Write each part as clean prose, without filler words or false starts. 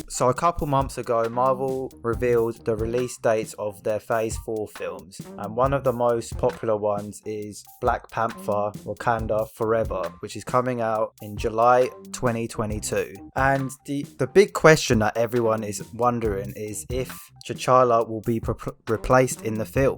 So a couple months ago, Marvel revealed the release dates of their Phase 4 films, and one of the most popular ones is Black Panther, Wakanda Forever, which is coming out in July 2022. And the big question that everyone is wondering is if T'Challa will be replaced in the film.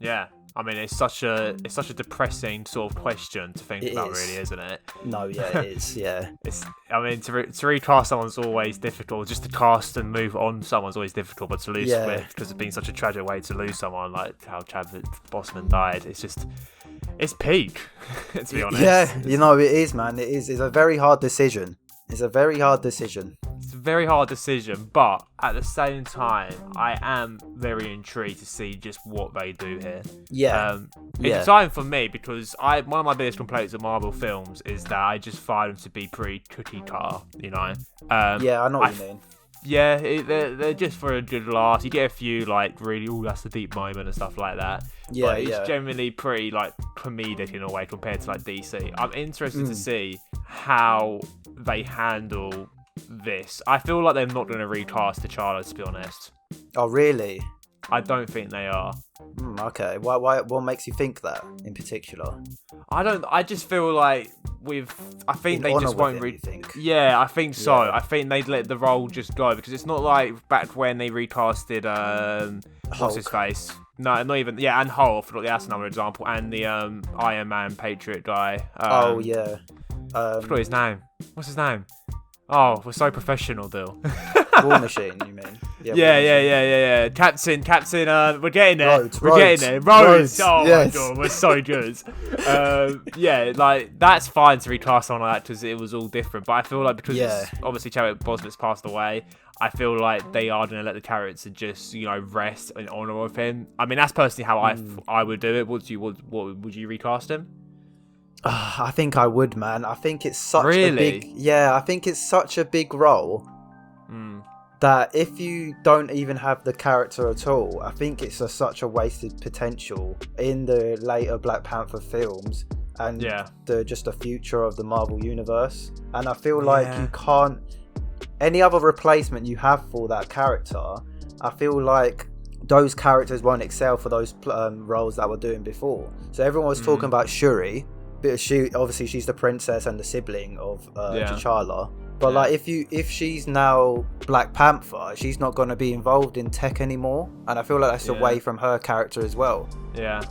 Yeah. I mean, it's such a depressing sort of question to think about, really, isn't it? No, yeah, it is, yeah. To recast someone's always difficult. Just to cast and move on someone's always difficult, but to lose because it's been such a tragic way to lose someone, like how Chadwick Boseman died, it's peak, to be honest. Yeah, it is, man. It is. It's a very hard decision. It's a very hard decision, but at the same time, I am very intrigued to see just what they do here. Yeah. It's exciting for me because one of my biggest complaints with Marvel films is that I just find them to be pretty cookie cutter, Yeah, I know what you mean. Yeah, they're just for a good laugh. You get a few like really, that's a deep moment and stuff like that. Yeah, but it's generally pretty like comedic in a way compared to like DC. I'm interested to see how they handle this. I feel like they're not going to recast T'Challa, to be honest. Oh, really? I don't think they are. Okay. Why? What makes you think that in particular? I just feel like I think they just won't. Yeah, I think so. Yeah. I think they'd let the role just go because it's not like back when they recasted what's his face. No, not even. Yeah, and Hulk. That's another example. And the Iron Man Patriot guy. Oh yeah. I forgot his name. What's his name? Oh, we're so professional, Bill. War Machine, you mean? Yeah. Captain. We're getting there. Rhodes. Rhodes. Oh yes. my god, we're so good. Like that's fine to recast someone like that because it was all different. But I feel like because obviously Chadwick Boseman's passed away, I feel like they are going to let the character just rest in honor of him. I mean, that's personally how I would do it. Would you recast him? I think I would, man. I think it's such really? a big... Yeah, I think it's such a big role that if you don't even have the character at all, I think it's such a wasted potential in the later Black Panther films and just the future of the Marvel Universe. And I feel like you can't... Any other replacement you have for that character, I feel like those characters won't excel for those roles that we're doing before. So everyone was talking about Shuri. She's the princess and the sibling of T'Challa. But like if she's now Black Panther, she's not going to be involved in tech anymore, and I feel like that's away from her character as well. Yeah.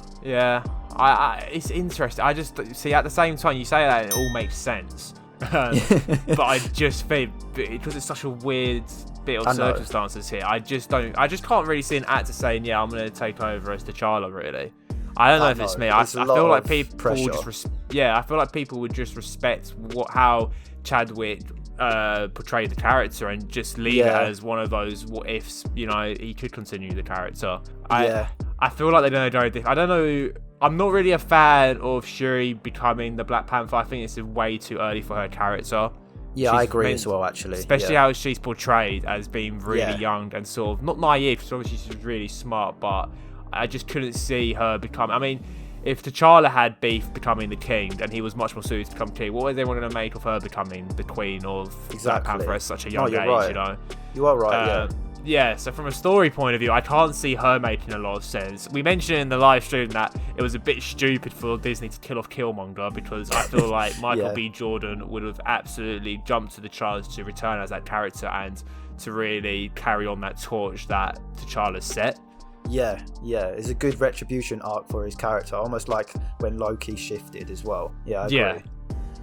I it's interesting. I just see at the same time you say that it all makes sense, but I just think because it's such a weird bit of circumstances here, I just can't really see an actor saying, I'm going to take over as T'Challa. Really. I don't know if it's me. I feel like people would just respect how Chadwick portrayed the character and just leave it as one of those what ifs. He could continue the character. I feel like they're going to go different. I don't know. I'm not really a fan of Shuri becoming the Black Panther. I think it's way too early for her character. Yeah, I agree as well, actually. Especially how she's portrayed as being really young and sort of not naive, because obviously she's really smart, but I just couldn't see her become... I mean, if T'Challa had beef becoming the king and he was much more suited to become king, what was everyone going to make of her becoming the queen of Black Panther at such a young age, right. You are right, Yeah, so from a story point of view, I can't see her making a lot of sense. We mentioned in the live stream that it was a bit stupid for Disney to kill off Killmonger because I feel like Michael B. Jordan would have absolutely jumped to the chance to return as that character and to really carry on that torch that T'Challa set. Yeah, it's a good retribution arc for his character, almost like when Loki shifted as well. Yeah, I agree.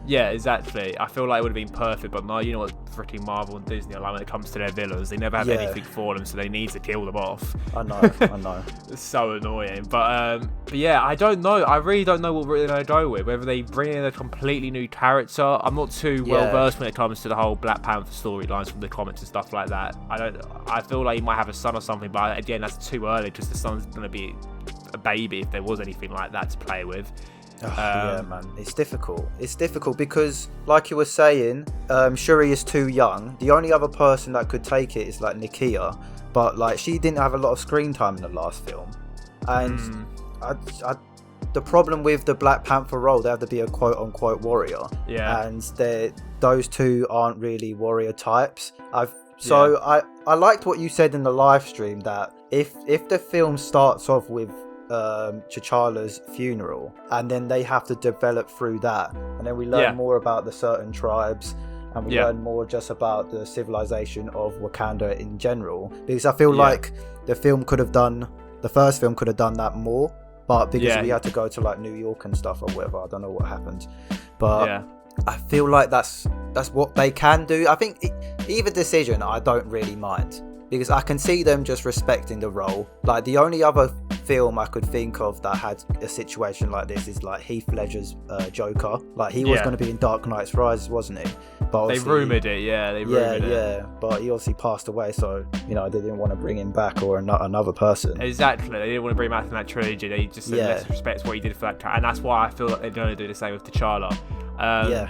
Yeah, exactly. I feel like it would have been perfect, but you know what freaking Marvel and Disney are like when it comes to their villains. They never have anything for them, so they need to kill them off. I know. It's so annoying. But yeah, I don't know. I really don't know what they're going to go with. Whether they bring in a completely new character. I'm not too well versed when it comes to the whole Black Panther storylines from the comics and stuff like that. I feel like he might have a son or something, but again, that's too early because the son's going to be a baby if there was anything like that to play with. Yeah, man, it's difficult because like you were saying, Shuri is too young. The only other person that could take it is like Nakia, but like she didn't have a lot of screen time in the last film, and the problem with the Black Panther role, they have to be a quote unquote warrior. Yeah. And those two aren't really warrior types. I liked what you said in the live stream, that if the film starts off with T'Challa's funeral, and then they have to develop through that, and then we learn more about the certain tribes, and we learn more just about the civilization of Wakanda in general, because I feel like the first film could have done that more, but because we had to go to like New York and stuff or whatever, I don't know what happened, but I feel like that's what they can do. I think either decision I don't really mind, because I can see them just respecting the role. Like, the only other film I could think of that had a situation like this is like Heath Ledger's Joker. Like, he was going to be in Dark Knight's Rises, wasn't he? But they rumoured it, they rumoured it. Yeah, but he obviously passed away, so, you know, they didn't want to bring him back, or another person. Exactly, they didn't want to bring him back from that trilogy. They just said, let's respect what he did for that character, and that's why I feel like they're going to do the same with T'Challa. I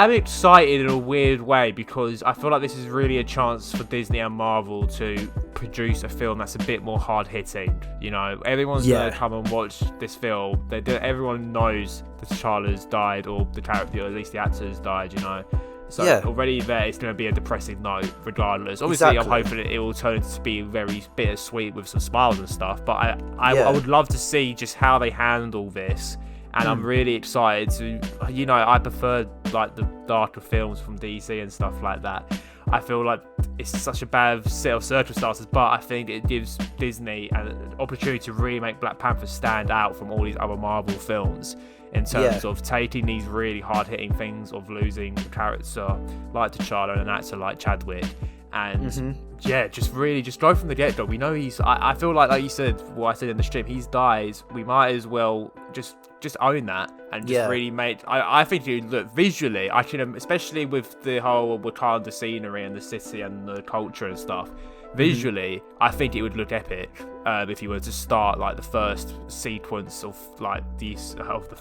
am excited in a weird way, because I feel like this is really a chance for Disney and Marvel to produce a film that's a bit more hard hitting. You know, everyone's gonna come and watch this film. Everyone knows that T'Challa's died, or the character, or at least the actor's died. You know, so already there, it's gonna be a depressing note, regardless. Obviously, I'm hoping it will turn to be very bittersweet with some smiles and stuff. But I would love to see just how they handle this. And I'm really excited to, you know, I prefer like the darker films from DC and stuff like that. I feel like it's such a bad set of circumstances, but I think it gives Disney an opportunity to really make Black Panther stand out from all these other Marvel films, in terms of taking these really hard-hitting things of losing a character like T'Challa and an actor like Chadwick, and just go from the get-go. We know I feel like you said, what I said in the stream, he's died. We might as well just own that and just really make. I think you look visually. I can, especially with the whole Wakanda scenery and the city and the culture and stuff. Visually, I think it would look epic if you were to start like the first sequence of like the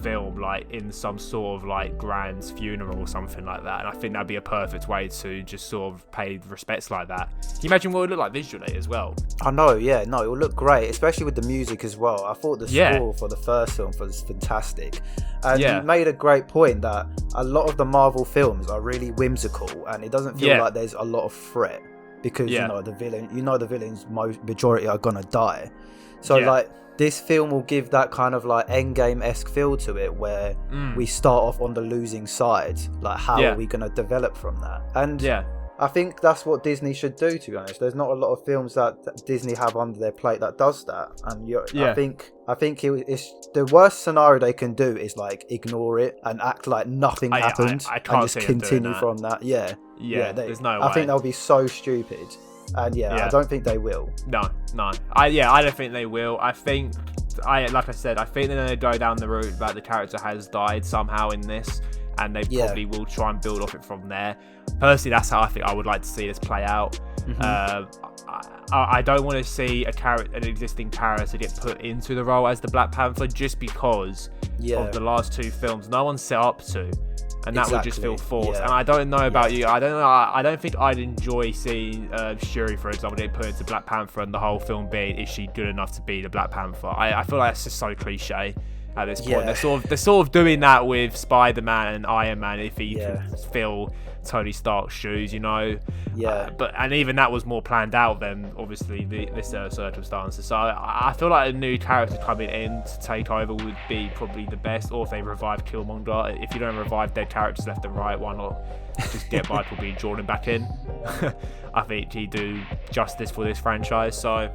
film like in some sort of like grand funeral or something like that, and I think that'd be a perfect way to just sort of pay respects like that. Can you imagine what it would look like visually as well? I know, it will look great, especially with the music as well. I thought the score for the first film was fantastic, and you made a great point that a lot of the Marvel films are really whimsical, and it doesn't feel like there's a lot of threat. Because the villain's majority are gonna die, so like this film will give that kind of like Endgame-esque feel to it, where we start off on the losing side. Like, how are we gonna develop from that? And I think that's what Disney should do, to be honest. There's not a lot of films that Disney have under their plate that does that, and I think it's the worst scenario they can do is like ignore it and act like nothing happened I can't and just continue from that. There's no way. I think that would be so stupid, and I don't think they will. No. I don't think they will. I think they're going to go down the route that the character has died somehow in this, and they probably will try and build off it from there. Personally, that's how I think I would like to see this play out. I don't want to see an existing character get put into the role as the Black Panther, just because of the last two films. No one's set up to, and that would just feel forced. And I don't know about you. I don't think I'd enjoy seeing Shuri, for example, get put into Black Panther, and the whole film being, is she good enough to be the Black Panther? I feel like that's just so cliche at this point. They're sort of doing that with Spider-Man and Iron Man, if he can fill Tony Stark's shoes, you know. And even that was more planned out than obviously this circumstances. So I feel like a new character coming in to take over would be probably the best. Or if they revive Killmonger, if you don't revive dead characters left and right, why not just get Michael B. Jordan back in? I think he'd do justice for this franchise. So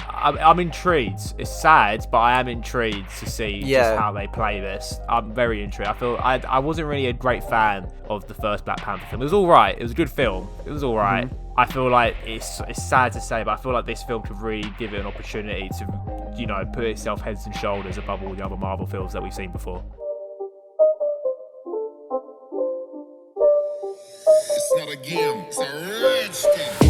I'm intrigued. It's sad, but I am intrigued to see just how they play this. I'm very intrigued. I wasn't really a great fan of the first Black Panther film. It was alright. It was a good film. It was alright. I feel like it's sad to say, but I feel like this film could really give it an opportunity to, you know, put itself heads and shoulders above all the other Marvel films that we've seen before. It's not a game, it's a rich thing.